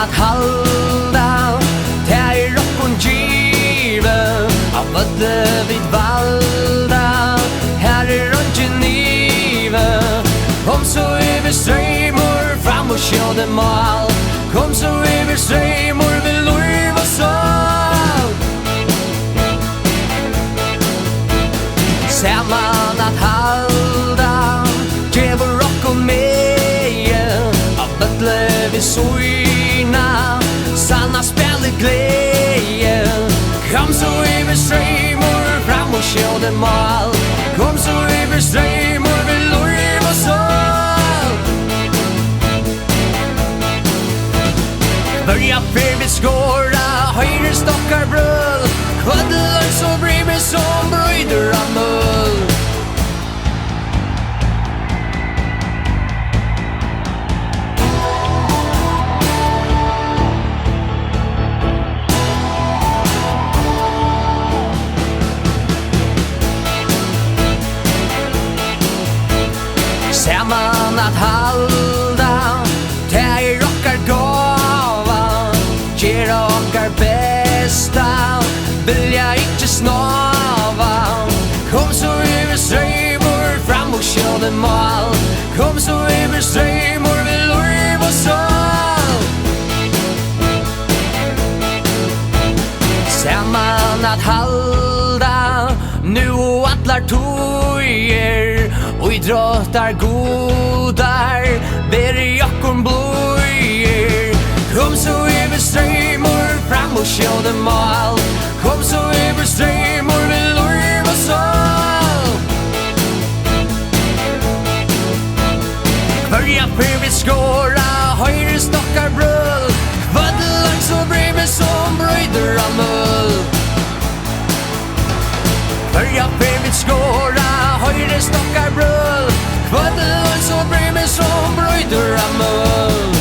at halda det rockon givet av ödle vid valda här runt nive kom så över strömmor fram och sjå dem all kom så över strömmor vid lov och sång samman att halda det var rockon med av ödle vid sojna sanna spelade glädje kom så över strömmor fram och sjå dem all kom så över strömmor vid lov och sång börja för skåra höjre stockar bröd kvadlar så bredvid som bröder av mull samman att halda det rockar gåva ger rockar bästa vill jag inte snava kom så över strömmor fram och sjå dem all kom så över strömmor vid lov och sång samman att halda nu och attlar tojer och idrottar godar ber jackon blöjer kom så över strömmor fram och sjå dem all kom så över strömmor vid lov och sång börja för skåra höjre stockar bröd kvadlar så bredvid som bröder av mull börja för skåra höjre stockar bröd kvadlar så bredvid som bröder av mull